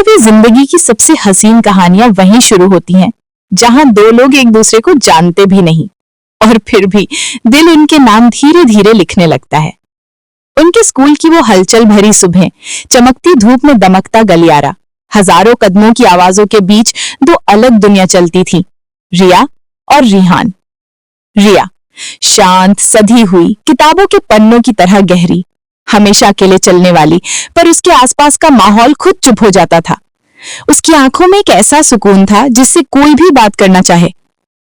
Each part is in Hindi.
कभी जिंदगी की सबसे हसीन कहानियां वहीं शुरू होती हैं जहां दो लोग एक दूसरे को जानते भी नहीं, और फिर भी दिल उनके नाम धीरे धीरे लिखने लगता है। उनके स्कूल की वो हलचल भरी सुबह, चमकती धूप में दमकता गलियारा, हजारों कदमों की आवाजों के बीच दो अलग दुनिया चलती थी, रिया और रिहान। रिया शांत, सधी हुई, किताबों के पन्नों की तरह गहरी, हमेशा अकेले चलने वाली, पर उसके आसपास का माहौल खुद चुप हो जाता था। उसकी आंखों में एक ऐसा सुकून था जिससे कोई भी बात करना चाहे,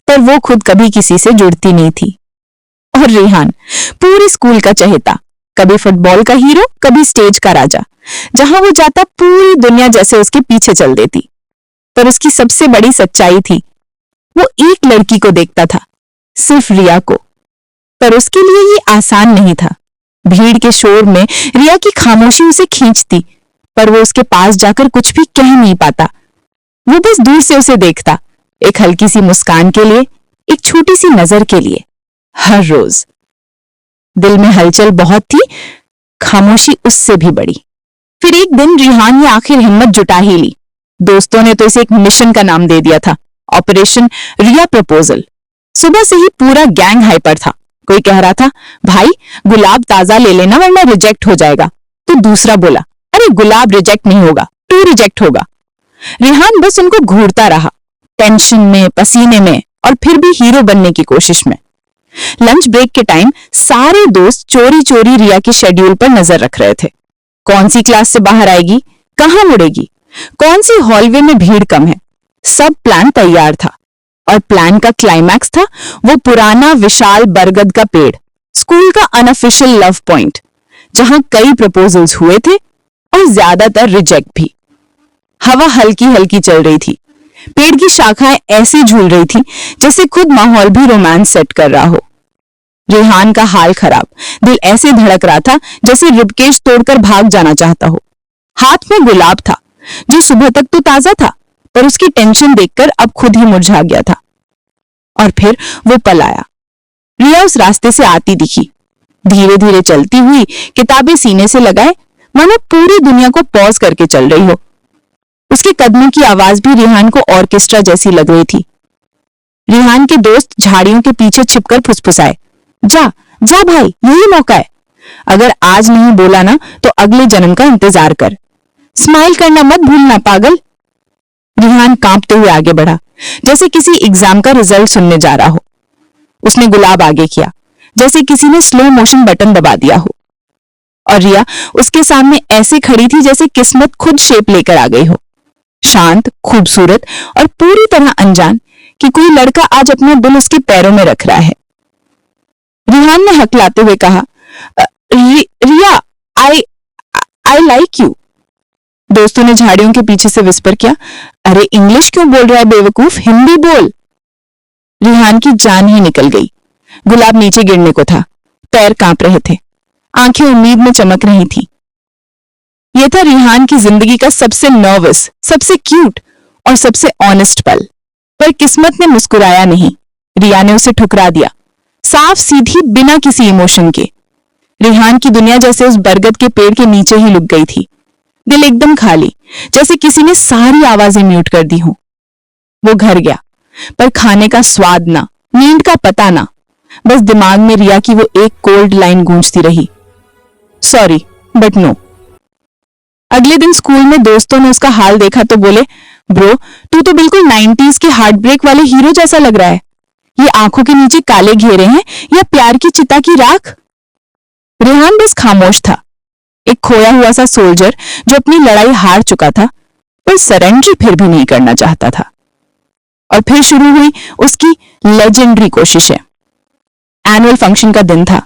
पर वो खुद कभी किसी से जुड़ती नहीं थी। और रिहान पूरे स्कूल का चहेता, कभी फुटबॉल का हीरो, कभी स्टेज का राजा। जहां वो जाता पूरी दुनिया जैसे उसके पीछे चल देती। पर उसकी सबसे बड़ी सच्चाई थी, वो एक लड़की को देखता था, सिर्फ रिया को। पर उसके लिए ये आसान नहीं था। भीड़ के शोर में रिया की खामोशी उसे खींचती, पर वो उसके पास जाकर कुछ भी कह नहीं पाता। वो बस दूर से उसे देखता, एक हल्की सी मुस्कान के लिए, एक छोटी सी नजर के लिए, हर रोज। दिल में हलचल बहुत थी, खामोशी उससे भी बड़ी। फिर एक दिन रिहान ने आखिर हिम्मत जुटा ही ली। दोस्तों ने तो इसे एक मिशन का नाम दे दिया था, ऑपरेशन रिया प्रपोजल। सुबह से ही पूरा गैंग हाइपर था। कोई कह रहा था, भाई गुलाब ताजा ले लेना वरना रिजेक्ट हो जाएगा। तो दूसरा बोला, अरे गुलाब रिजेक्ट नहीं होगा, तू रिजेक्ट होगा। रिहान बस उनको घूरता रहा, टेंशन में, पसीने में, और फिर भी हीरो बनने की कोशिश में। लंच ब्रेक के टाइम सारे दोस्त चोरी चोरी रिया के शेड्यूल पर नजर रख रहे थे। कौन सी क्लास से बाहर आएगी, कहां मुड़ेगी, कौन सी हॉलवे में भीड़ कम है, सब प्लान तैयार था। और प्लान का क्लाइमैक्स था वो पुराना विशाल बरगद का पेड़, स्कूल का अनऑफिशियल लव पॉइंट, जहां कई प्रपोजल्स हुए थे और ज्यादातर रिजेक्ट भी। हवा हल्की हल्की चल रही थी, पेड़ की शाखाएं ऐसे झूल रही थी जैसे खुद माहौल भी रोमांस सेट कर रहा हो। रिहान का हाल खराब, दिल ऐसे धड़क रहा था जैसे रिबकेज तोड़कर भाग जाना चाहता हो। हाथ में गुलाब था जो सुबह तक तो ताजा था, पर उसकी टेंशन देखकर अब खुद ही मुरझा गया था। और फिर वो पल आया। रिया उस रास्ते से आती दिखी, धीरे धीरे चलती हुई, किताबें सीने से लगाए, मानो पूरी दुनिया को पॉज करके चल रही हो। उसके कदमों की आवाज भी रिहान को ऑर्केस्ट्रा जैसी लग रही थी। रिहान के दोस्त झाड़ियों के पीछे छिपकर फुसफुसाए, जा जा भाई, यही मौका है। अगर आज नहीं बोला ना तो अगले जन्म का इंतजार कर। स्माइल करना मत भूलना पागल। रिहान कांपते हुए आगे बढ़ा, जैसे किसी एग्जाम का रिजल्ट सुनने जा रहा हो। उसने गुलाब आगे किया, जैसे किसी ने स्लो मोशन बटन दबा दिया हो। और रिया उसके सामने ऐसे खड़ी थी जैसे किस्मत खुद शेप लेकर आ गई हो, शांत, खूबसूरत और पूरी तरह अनजान कि कोई लड़का आज अपना दिल उसके पैरों में रख रहा है। रिहान ने हकलाते हुए कहा, रिया, आई लाइक यू। दोस्तों ने झाड़ियों के पीछे से विस्पर किया, अरे इंग्लिश क्यों बोल रहा है बेवकूफ, हिंदी बोल। रिहान की जान ही निकल गई। गुलाब नीचे गिरने को था, पैर कांप रहे थे, आंखें उम्मीद में चमक रही थी। यह था रिहान की जिंदगी का सबसे नर्वस, सबसे क्यूट और सबसे ऑनेस्ट पल। पर किस्मत ने मुस्कुराया नहीं, रिया ने उसे ठुकरा दिया, साफ सीधी, बिना किसी इमोशन के। रिहान की दुनिया जैसे उस बरगद के पेड़ के नीचे ही लुक गई थी। दिल एकदम खाली, जैसे किसी ने सारी आवाजें म्यूट कर दी हो। वो घर गया, पर खाने का स्वाद ना, नींद का पता ना, बस दिमाग में रिया की वो एक कोल्ड लाइन गूंजती रही, सॉरी बट नो। अगले दिन स्कूल में दोस्तों ने उसका हाल देखा तो बोले, ब्रो तू तो बिल्कुल 90s के हार्ट ब्रेक वाले हीरो जैसा लग रहा है। ये आंखों के नीचे काले घेरे हैं या प्यार की चिता की राख। रिहान बस खामोश था, एक खोया हुआ सा सोल्जर जो अपनी लड़ाई हार चुका था, पर सरेंडर फिर भी नहीं करना चाहता था। और फिर शुरू हुई उसकी लेजेंडरी कोशिशें। एनुअल फंक्शन का दिन था,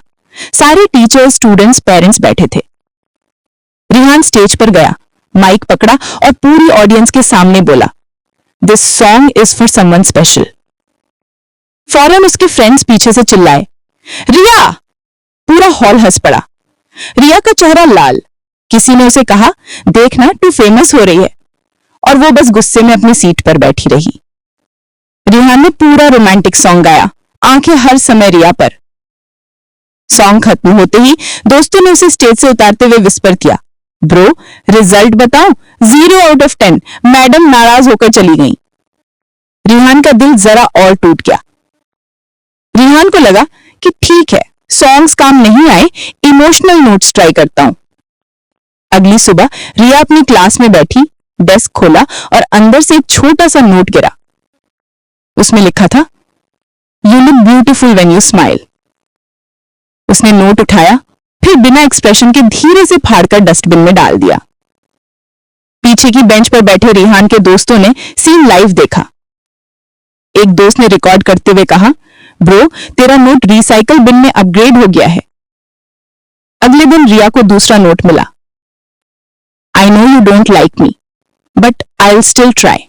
सारे टीचर्स, स्टूडेंट्स, पेरेंट्स बैठे थे। रिहान स्टेज पर गया, माइक पकड़ा और पूरी ऑडियंस के सामने बोला, this song is for someone special. फौरन उसके फ्रेंड्स पीछे से चिल्लाए, रिया। पूरा हॉल हंस पड़ा। रिया का चेहरा लाल। किसी ने उसे कहा, देखना तू फेमस हो रही है, और वो बस गुस्से में अपनी सीट पर बैठी रही। रिहान ने पूरा रोमांटिक सॉन्ग गाया, आंखें हर समय रिया पर। सॉन्ग खत्म होते ही दोस्तों ने उसे स्टेज से उतारते हुए विस्पर किया, ब्रो, रिजल्ट बताओ। 0 आउट ऑफ 10। मैडम नाराज होकर चली गई। रिहान का दिल जरा और टूट गया। रिहान को लगा कि ठीक है, सॉन्ग्स काम नहीं आए, इमोशनल नोट्स ट्राई करता हूं। अगली सुबह रिया अपनी क्लास में बैठी, डेस्क खोला और अंदर से एक छोटा सा नोट गिरा। उसमें लिखा था, you look beautiful when you smile. उसने नोट उठाया, फिर बिना एक्सप्रेशन के धीरे से फाड़कर डस्टबिन में डाल दिया। पीछे की बेंच पर बैठे रिहान के दोस्तों ने सीन लाइव देखा। एक दोस्त ने रिकॉर्ड करते हुए कहा, ब्रो, तेरा नोट रिसाइकल बिन में अपग्रेड हो गया है। अगले दिन रिया को दूसरा नोट मिला। I know you don't like me, but I will still try.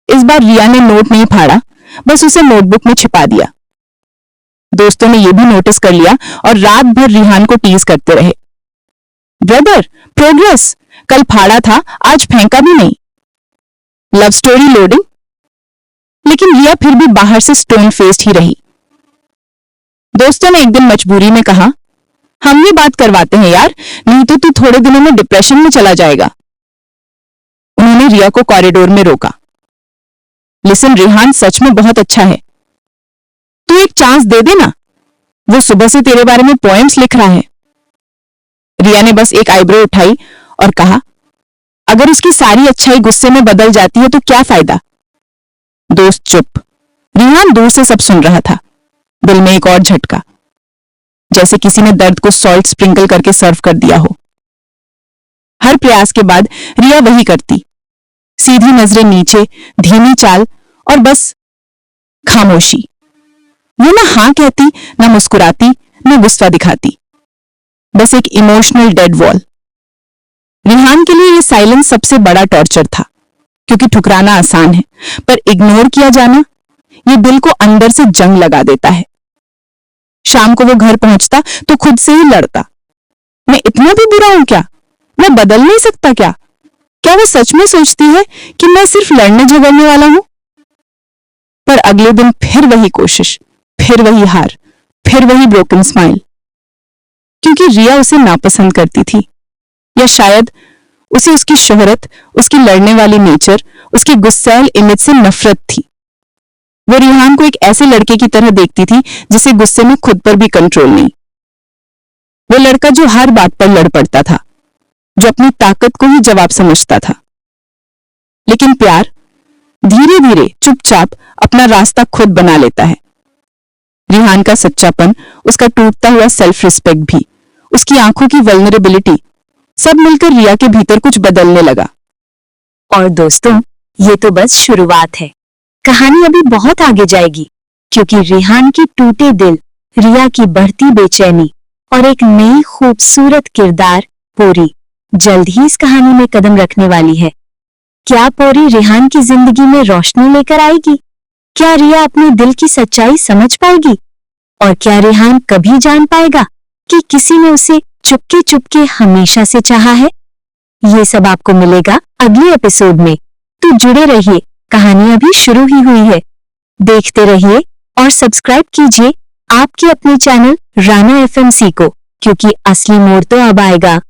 इस बार रिया ने नोट नहीं फाड़ा, बस उसे नोटबुक में छिपा दिया। दोस्तों ने यह भी नोटिस कर लिया और रात भर रिहान को टीज करते रहे। ब्रदर, प्रोग्रेस, कल फाड़ा था, आज फेंका भी नहीं। Love story loading. लेकिन रिया फिर भी बाहर से स्टोन फेस्ड ही रही। दोस्तों ने एक दिन मजबूरी में कहा, हम ये बात करवाते हैं यार, नहीं तो तू थोड़े दिनों में डिप्रेशन में चला जाएगा। उन्होंने रिया को कॉरिडोर में रोका। लिसन, रिहान सच में बहुत अच्छा है, तू एक चांस दे देना। वो सुबह से तेरे बारे में पोएम्स लिख रहा है। रिया ने बस एक आईब्रो उठाई और कहा, अगर उसकी सारी अच्छाई गुस्से में बदल जाती है तो क्या फायदा। दोस्त चुप। रिहान दूर से सब सुन रहा था। दिल में एक और झटका, जैसे किसी ने दर्द को सॉल्ट स्प्रिंकल करके सर्व कर दिया हो। हर प्रयास के बाद रिया वही करती, सीधी नजरें नीचे, धीमी चाल और बस खामोशी। वो ना हाँ कहती, ना मुस्कुराती, ना गुस्सा दिखाती, बस एक इमोशनल डेड वॉल। रिहान के लिए ये साइलेंस सबसे बड़ा टॉर्चर था, क्योंकि ठुकराना आसान है, पर इग्नोर किया जाना, ये दिल को अंदर से जंग लगा देता है। शाम को वो घर पहुंचता तो खुद से ही लड़ता, मैं इतना भी बुरा हूं क्या, मैं बदल नहीं सकता क्या, क्या वो सच में सोचती है कि मैं सिर्फ लड़ने झगड़ने वाला हूं। पर अगले दिन फिर वही कोशिश, फिर वही हार, फिर वही ब्रोकन स्माइल। क्योंकि रिया उसे नापसंद करती थी, या शायद उसे उसकी शोहरत, उसकी लड़ने वाली नेचर, उसकी गुस्सैल इमेज से नफरत थी। वो रिहान को एक ऐसे लड़के की तरह देखती थी जिसे गुस्से में खुद पर भी कंट्रोल नहीं। वो लड़का जो हर बात पर लड़ पड़ता था, जो अपनी ताकत को ही जवाब समझता था। लेकिन प्यार धीरे धीरे चुपचाप अपना रास्ता खुद बना लेता है। रिहान का सच्चापन, उसका टूटता हुआ सेल्फ रिस्पेक्ट भी, उसकी आंखों की वल्नरेबिलिटी, सब मिलकर रिया के भीतर कुछ बदलने लगा। और दोस्तों, ये तो बस शुरुआत है, कहानी अभी बहुत आगे जाएगी, क्योंकि रिहान की टूटे दिल, रिया की बढ़ती बेचैनी और एक नई खूबसूरत किरदार पोरी जल्द ही इस कहानी में कदम रखने वाली है। क्या पोरी रिहान की जिंदगी में रोशनी लेकर आएगी? क्या रिया अपने दिल की सच्चाई समझ पाएगी? और क्या रिहान कभी जान पाएगा कि किसी ने उसे चुपके चुपके हमेशा से चाहा है? ये सब आपको मिलेगा अगले एपिसोड में, तो जुड़े रहिए, कहानी अभी शुरू ही हुई है। देखते रहिए और सब्सक्राइब कीजिए आपके अपने चैनल राना FMC को, क्योंकि असली मोड़ तो अब आएगा।